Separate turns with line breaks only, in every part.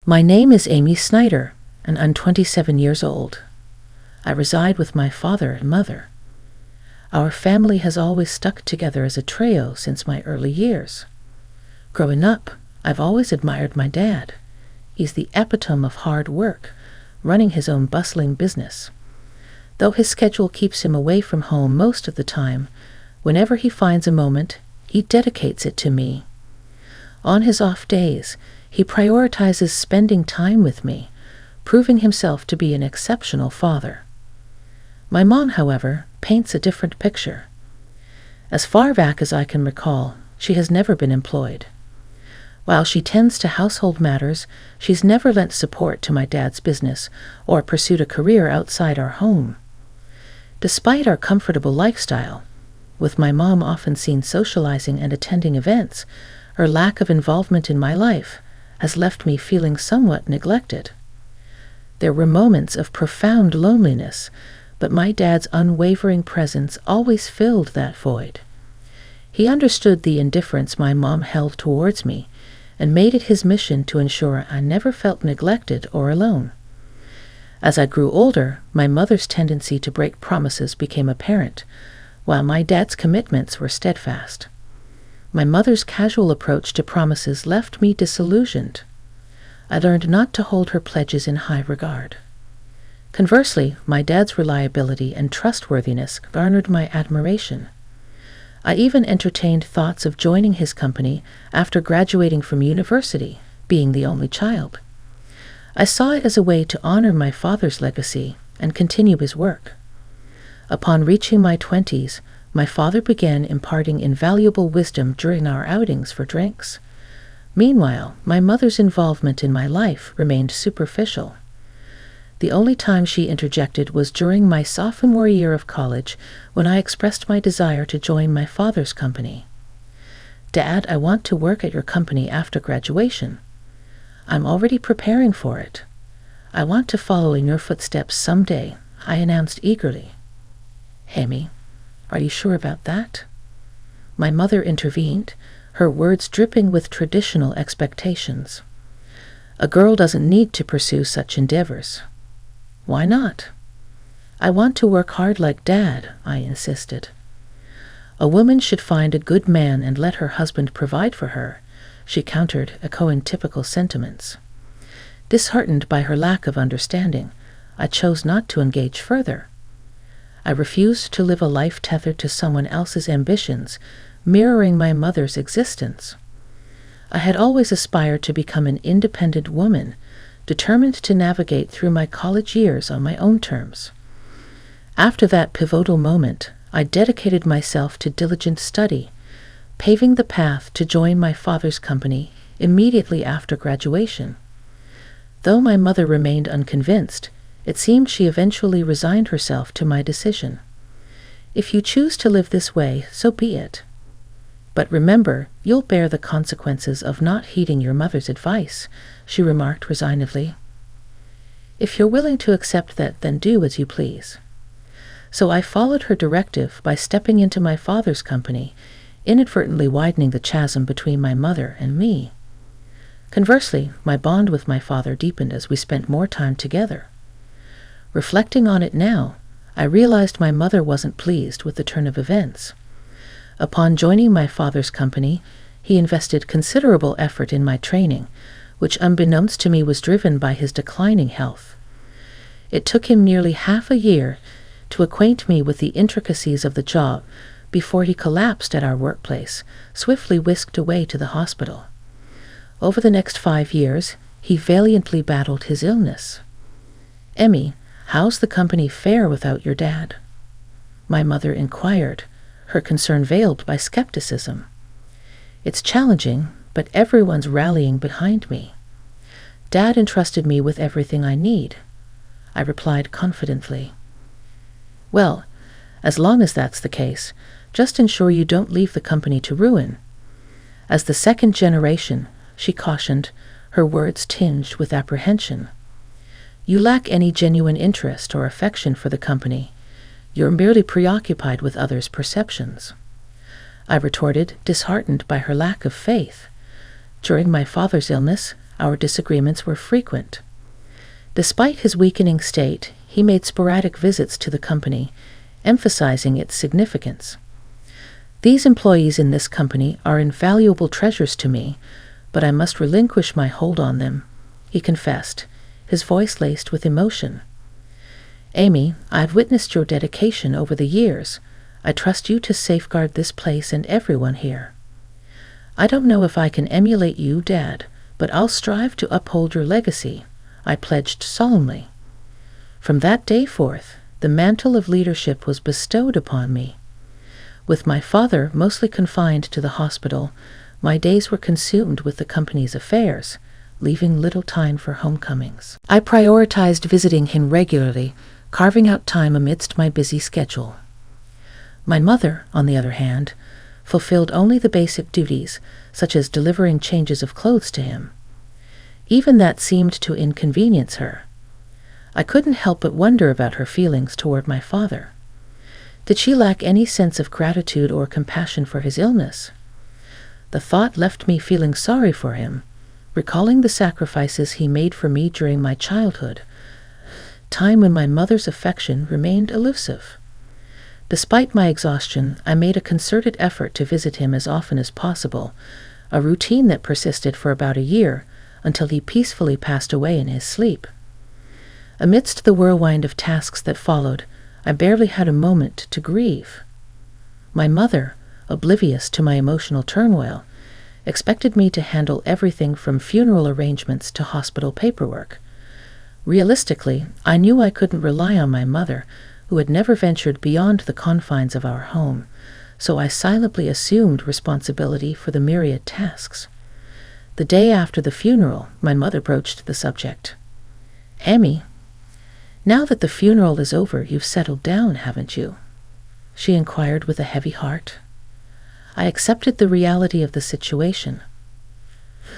My name is Amy Snyder, and I'm 27 years old. I reside with my father and mother. Our family has always stuck together as a trio since my early years. Growing up, I've always admired my dad. He's the epitome of hard work, running his own bustling business. Though his schedule keeps him away from home most of the time, whenever he finds a moment, he dedicates it to me. On his off days, he prioritizes spending time with me, proving himself to be an exceptional father. My mom, however, paints a different picture. As far back as I can recall, she has never been employed. While she tends to household matters, she's never lent support to my dad's business or pursued a career outside our home. Despite our comfortable lifestyle, with my mom often seen socializing and attending events, her lack of involvement in my life has left me feeling somewhat neglected. There were moments of profound loneliness, but my dad's unwavering presence always filled that void. He understood the indifference my mom held towards me and made it his mission to ensure I never felt neglected or alone. As I grew older, my mother's tendency to break promises became apparent, while my dad's commitments were steadfast. My mother's casual approach to promises left me disillusioned. I learned not to hold her pledges in high regard. Conversely, my dad's reliability and trustworthiness garnered my admiration. I even entertained thoughts of joining his company after graduating from university, being the only child. I saw it as a way to honor my father's legacy and continue his work. Upon reaching my 20s, my father began imparting invaluable wisdom during our outings for drinks. Meanwhile, my mother's involvement in my life remained superficial. The only time she interjected was during my sophomore year of college, when I expressed my desire to join my father's company. "Dad, I want to work at your company after graduation. I'm already preparing for it. I want to follow in your footsteps someday," I announced eagerly. "Amy, are you sure about that?" My mother intervened, her words dripping with traditional expectations. "A girl doesn't need to pursue such endeavors." "Why not?" "I want to work hard like Dad," I insisted. "A woman should find a good man and let her husband provide for her," she countered, echoing typical sentiments. Disheartened by her lack of understanding, I chose not to engage further. I refused to live a life tethered to someone else's ambitions, mirroring my mother's existence. I had always aspired to become an independent woman, determined to navigate through my college years on my own terms. After that pivotal moment, I dedicated myself to diligent study, paving the path to join my father's company immediately after graduation. Though my mother remained unconvinced, it seemed she eventually resigned herself to my decision. "If you choose to live this way, so be it. But remember, you'll bear the consequences of not heeding your mother's advice," she remarked resignedly. "If you're willing to accept that, then do as you please." So I followed her directive by stepping into my father's company, inadvertently widening the chasm between my mother and me. Conversely, my bond with my father deepened as we spent more time together. Reflecting on it now, I realized my mother wasn't pleased with the turn of events. Upon joining my father's company, he invested considerable effort in my training, which unbeknownst to me was driven by his declining health. It took him nearly half a year to acquaint me with the intricacies of the job before he collapsed at our workplace, swiftly whisked away to the hospital. Over the next 5 years, he valiantly battled his illness. "Emmy, how's the company fare without your dad?" my mother inquired, her concern veiled by skepticism. "It's challenging, but everyone's rallying behind me. Dad entrusted me with everything I need," I replied confidently. "Well, as long as that's the case, just ensure you don't leave the company to ruin." As the second generation, she cautioned, her words tinged with apprehension. "You lack any genuine interest or affection for the company. You're merely preoccupied with others' perceptions." I retorted, disheartened by her lack of faith. During my father's illness, Our disagreements were frequent. Despite his weakening state, he made sporadic visits to the company, emphasizing its significance. These employees in this company are invaluable treasures to me, but I must relinquish my hold on them, he confessed, his voice laced with emotion. Amy, I've witnessed your dedication over the years. I trust you to safeguard this place and everyone here. I don't know if I can emulate you, Dad, but I'll strive to uphold your legacy, I pledged solemnly. From that day forth, the mantle of leadership was bestowed upon me. With my father mostly confined to the hospital, my days were consumed with the company's affairs, leaving little time for homecomings. I prioritized visiting him regularly, carving out time amidst my busy schedule. My mother, on the other hand, fulfilled only the basic duties, such as delivering changes of clothes to him. Even that seemed to inconvenience her. I couldn't help but wonder about her feelings toward my father. Did she lack any sense of gratitude or compassion for his illness? The thought left me feeling sorry for him, recalling the sacrifices he made for me during my childhood, time when my mother's affection remained elusive. Despite my exhaustion, I made a concerted effort to visit him as often as possible, a routine that persisted for about a year until he peacefully passed away in his sleep. Amidst the whirlwind of tasks that followed, I barely had a moment to grieve. My mother, oblivious to my emotional turmoil, expected me to handle everything from funeral arrangements to hospital paperwork. Realistically, I knew I couldn't rely on my mother, who had never ventured beyond the confines of our home, so I silently assumed responsibility for the myriad tasks. The day after the funeral, my mother broached the subject. "Amy, now that the funeral is over, you've settled down, haven't you?" she inquired with a heavy heart. I accepted the reality of the situation.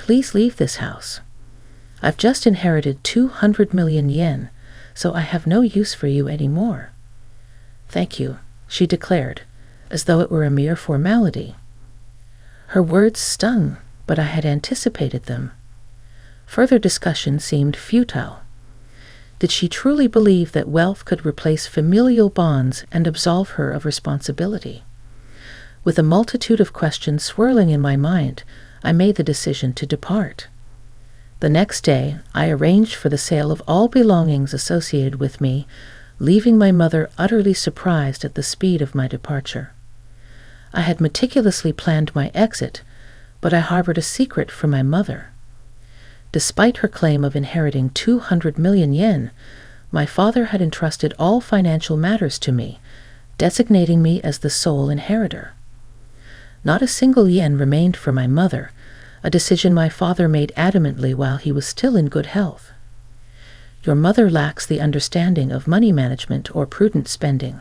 "Please leave this house. I've just inherited 200 million yen, so I have no use for you anymore." "Thank you," she declared, as though it were a mere formality. Her words stung, but I had anticipated them. Further discussion seemed futile. Did she truly believe that wealth could replace familial bonds and absolve her of responsibility? With a multitude of questions swirling in my mind, I made the decision to depart. The next day, I arranged for the sale of all belongings associated with me, leaving my mother utterly surprised at the speed of my departure. I had meticulously planned my exit, but I harbored a secret from my mother. Despite her claim of inheriting 200 million yen, my father had entrusted all financial matters to me, designating me as the sole inheritor. Not a single yen remained for my mother, a decision my father made adamantly while he was still in good health. "Your mother lacks the understanding of money management or prudent spending.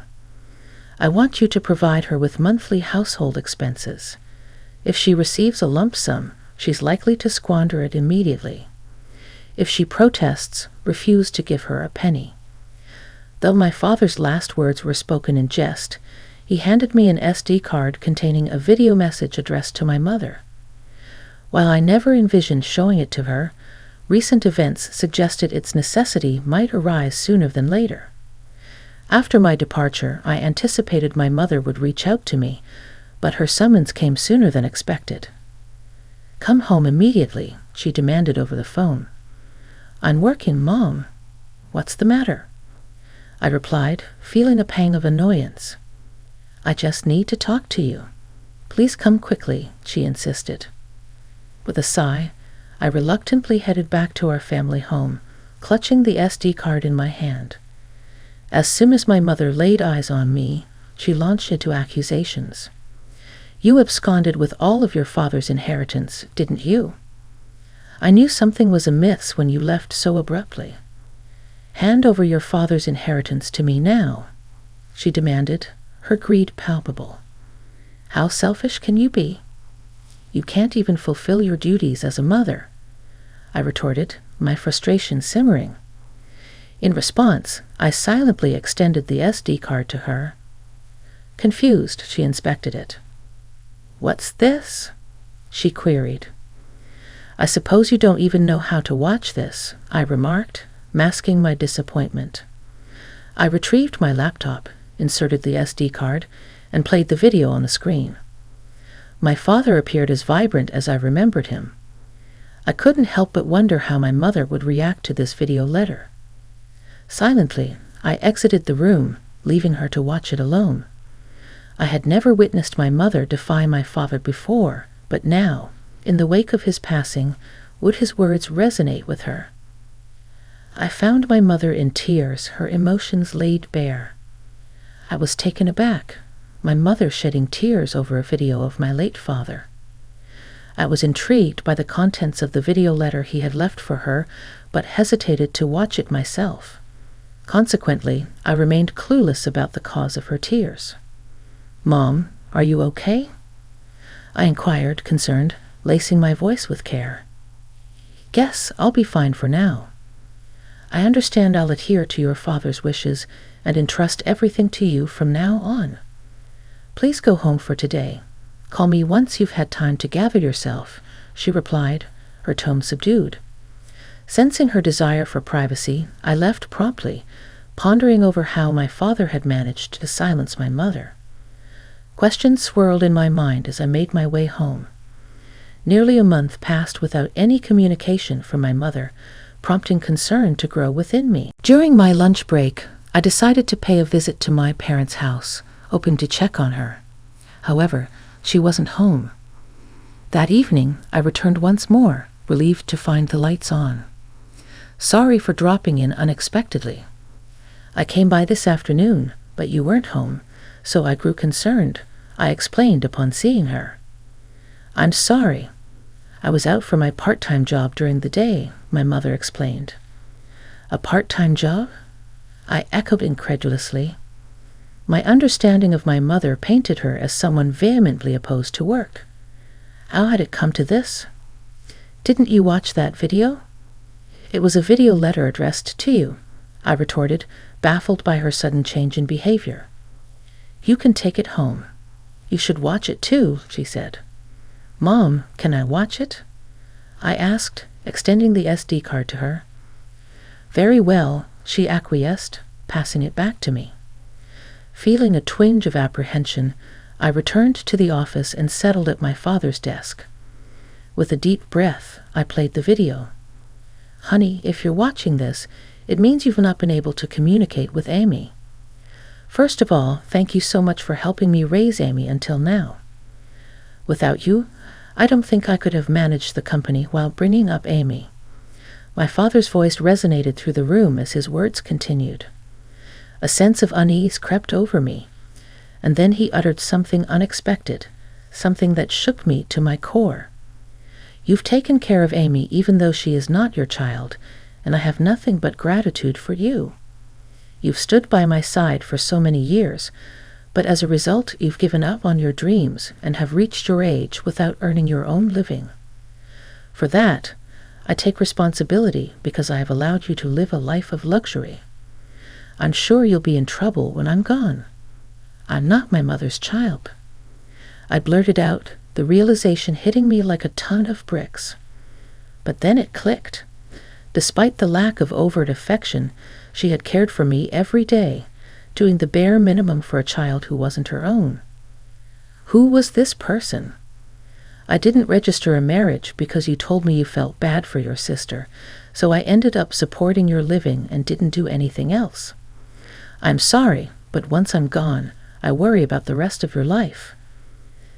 I want you to provide her with monthly household expenses. If she receives a lump sum, she's likely to squander it immediately. If she protests, refuse to give her a penny." Though my father's last words were spoken in jest, he handed me an SD card containing a video message addressed to my mother. While I never envisioned showing it to her, recent events suggested its necessity might arise sooner than later. After my departure, I anticipated my mother would reach out to me, but her summons came sooner than expected. "Come home immediately," she demanded over the phone. "I'm working, Mom. What's the matter?" I replied, feeling a pang of annoyance. "I just need to talk to you. Please come quickly," she insisted. With a sigh, I reluctantly headed back to our family home, clutching the SD card in my hand. As soon as my mother laid eyes on me, she launched into accusations. "You absconded with all of your father's inheritance, didn't you? I knew something was amiss when you left so abruptly. Hand over your father's inheritance to me now," she demanded, her greed palpable. "How selfish can you be? You can't even fulfill your duties as a mother," I retorted, my frustration simmering. In response, I silently extended the SD card to her. Confused, she inspected it. "What's this?" she queried. "I suppose you don't even know how to watch this," I remarked, masking my disappointment. I retrieved my laptop, inserted the SD card, and played the video on the screen. My father appeared as vibrant as I remembered him. I couldn't help but wonder how my mother would react to this video letter. Silently, I exited the room, leaving her to watch it alone. I had never witnessed my mother defy my father before, but now, in the wake of his passing, would his words resonate with her? I found my mother in tears, her emotions laid bare. I was taken aback, my mother shedding tears over a video of my late father. I was intrigued by the contents of the video letter he had left for her, but hesitated to watch it myself. Consequently, I remained clueless about the cause of her tears. "Mom, are you okay?" I inquired, concerned, lacing my voice with care. "Yes, I'll be fine for now. I understand I'll adhere to your father's wishes and entrust everything to you from now on. Please go home for today. Call me once you've had time to gather yourself," she replied, her tone subdued. Sensing her desire for privacy, I left promptly, pondering over how my father had managed to silence my mother. Questions swirled in my mind as I made my way home. Nearly a month passed without any communication from my mother, prompting concern to grow within me. During my lunch break, I decided to pay a visit to my parents' house, hoping to check on her. However, she wasn't home. That evening, I returned once more, relieved to find the lights on. "Sorry for dropping in unexpectedly. I came by this afternoon, but you weren't home, so I grew concerned," I explained upon seeing her. "I'm sorry. I was out for my part-time job during the day," my mother explained. "A part-time job?" I echoed incredulously. My understanding of my mother painted her as someone vehemently opposed to work. How had it come to this? "Didn't you watch that video?" "It was a video letter addressed to you," I retorted, baffled by her sudden change in behavior. "You can take it home. You should watch it too," she said. "Mom, can I watch it?" I asked, extending the SD card to her. "Very well," she acquiesced, passing it back to me. Feeling a twinge of apprehension, I returned to the office and settled at my father's desk. With a deep breath, I played the video. "Honey, if you're watching this, it means you've not been able to communicate with Amy. First of all, thank you so much for helping me raise Amy until now. Without you, I don't think I could have managed the company while bringing up Amy." My father's voice resonated through the room as his words continued. A sense of unease crept over me, and then he uttered something unexpected, something that shook me to my core. "You've taken care of Amy even though she is not your child, and I have nothing but gratitude for you. You've stood by my side for so many years, but as a result you've given up on your dreams and have reached your age without earning your own living. For that, I take responsibility because I have allowed you to live a life of luxury. I'm sure you'll be in trouble when I'm gone. I'm not my mother's child." I blurted out, the realization hitting me like a ton of bricks. But then it clicked. Despite the lack of overt affection, she had cared for me every day, doing the bare minimum for a child who wasn't her own. Who was this person? "I didn't register a marriage because you told me you felt bad for your sister, so I ended up supporting your living and didn't do anything else. I'm sorry, but once I'm gone, I worry about the rest of your life.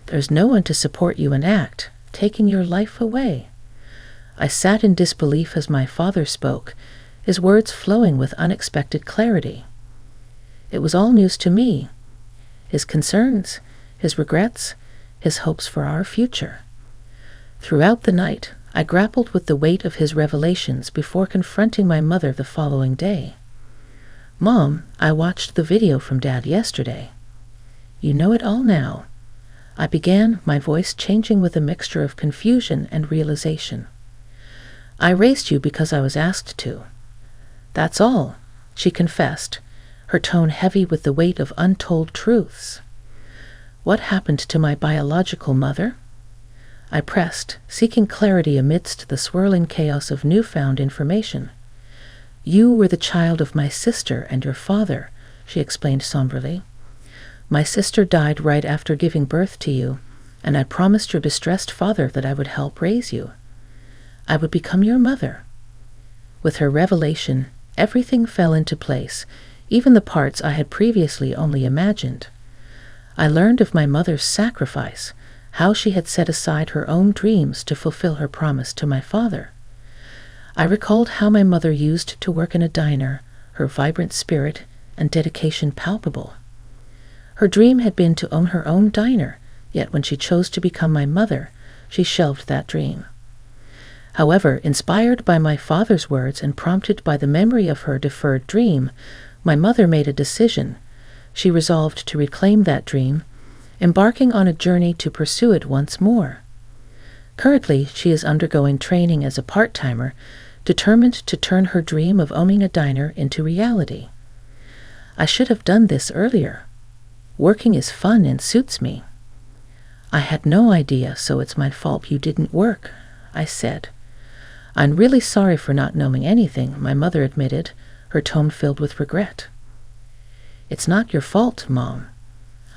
There's no one to support you and act, taking your life away." I sat in disbelief as my father spoke, his words flowing with unexpected clarity. It was all news to me. His concerns, his regrets, his hopes for our future. Throughout the night, I grappled with the weight of his revelations before confronting my mother the following day. "Mom, I watched the video from Dad yesterday." "You know it all now," I began, my voice changing with a mixture of confusion and realization. "I raised you because I was asked to. That's all," she confessed, her tone heavy with the weight of untold truths. "What happened to my biological mother?" I pressed, seeking clarity amidst the swirling chaos of newfound information. "You were the child of my sister and your father," she explained somberly. "My sister died right after giving birth to you, and I promised your distressed father that I would help raise you. I would become your mother." With her revelation, everything fell into place, even the parts I had previously only imagined. I learned of my mother's sacrifice, how she had set aside her own dreams to fulfill her promise to my father. I recalled how my mother used to work in a diner, her vibrant spirit and dedication palpable. Her dream had been to own her own diner, yet when she chose to become my mother, she shelved that dream. However, inspired by my father's words and prompted by the memory of her deferred dream, my mother made a decision. She resolved to reclaim that dream, embarking on a journey to pursue it once more. Currently, she is undergoing training as a part-timer, determined to turn her dream of owning a diner into reality. I should have done this earlier. Working is fun and suits me. "I had no idea, so it's my fault you didn't work," I said. "I'm really sorry for not knowing anything," my mother admitted, her tone filled with regret. "It's not your fault, Mom.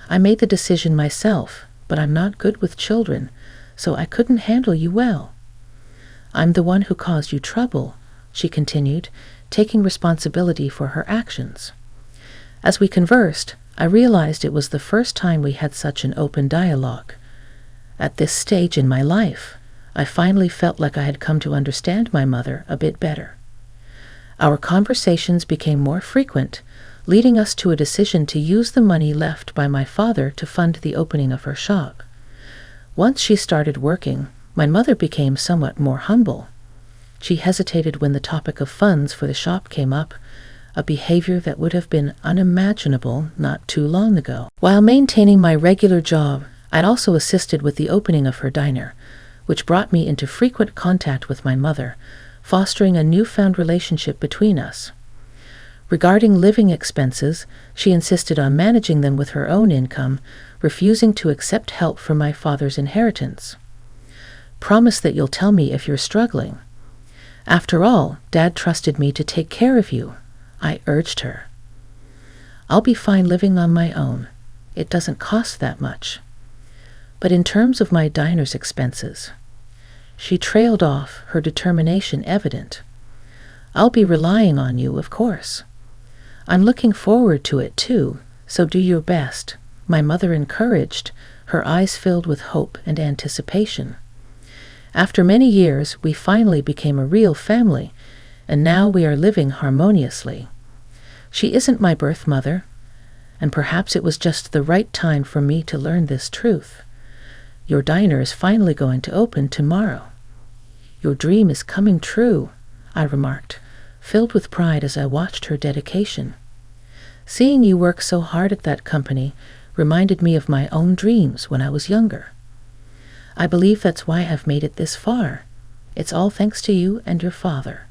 I made the decision myself, but I'm not good with children, so I couldn't handle you well. I'm the one who caused you trouble," she continued, taking responsibility for her actions. As we conversed, I realized it was the first time we had such an open dialogue. At this stage in my life, I finally felt like I had come to understand my mother a bit better. Our conversations became more frequent, leading us to a decision to use the money left by my father to fund the opening of her shop. Once she started working, my mother became somewhat more humble. She hesitated when the topic of funds for the shop came up, a behavior that would have been unimaginable not too long ago. While maintaining my regular job, I'd also assisted with the opening of her diner, which brought me into frequent contact with my mother, fostering a newfound relationship between us. Regarding living expenses, she insisted on managing them with her own income, refusing to accept help from my father's inheritance. "Promise that you'll tell me if you're struggling. After all, Dad trusted me to take care of you," I urged her. "I'll be fine living on my own. It doesn't cost that much. But in terms of my diner's expenses," she trailed off, her determination evident. "I'll be relying on you, of course. I'm looking forward to it too, so do your best," my mother encouraged, her eyes filled with hope and anticipation. After many years, we finally became a real family, and now we are living harmoniously. She isn't my birth mother, and perhaps it was just the right time for me to learn this truth. Your diner is finally going to open tomorrow. Your dream is coming true, I remarked, filled with pride as I watched her dedication. Seeing you work so hard at that company reminded me of my own dreams when I was younger. I believe that's why I've made it this far. It's all thanks to you and your father."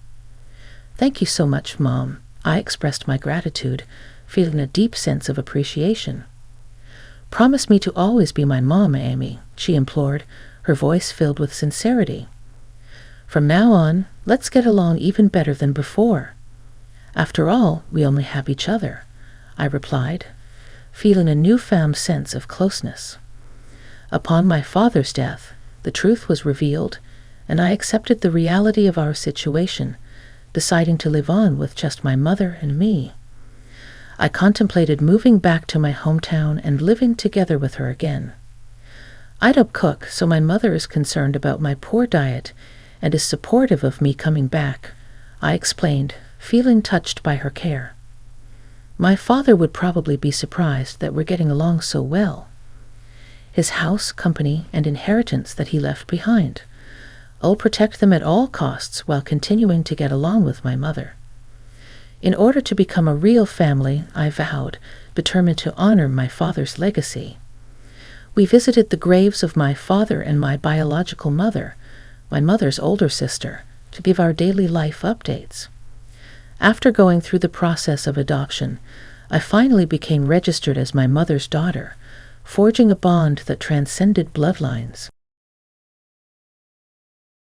"Thank you so much, Mom," I expressed my gratitude, feeling a deep sense of appreciation. "Promise me to always be my mom, Amy," she implored, her voice filled with sincerity. "From now on, let's get along even better than before. After all, we only have each other," I replied, feeling a newfound sense of closeness. Upon my father's death, the truth was revealed, and I accepted the reality of our situation, deciding to live on with just my mother and me. I contemplated moving back to my hometown and living together with her again. I don't cook, so my mother is concerned about my poor diet and is supportive of me coming back, I explained, feeling touched by her care. My father would probably be surprised that we're getting along so well. His house, company, and inheritance that he left behind. I'll protect them at all costs while continuing to get along with my mother. In order to become a real family, I vowed, determined to honor my father's legacy. We visited the graves of my father and my biological mother, my mother's older sister, to give our daily life updates. After going through the process of adoption, I finally became registered as my mother's daughter, forging a bond that transcended bloodlines.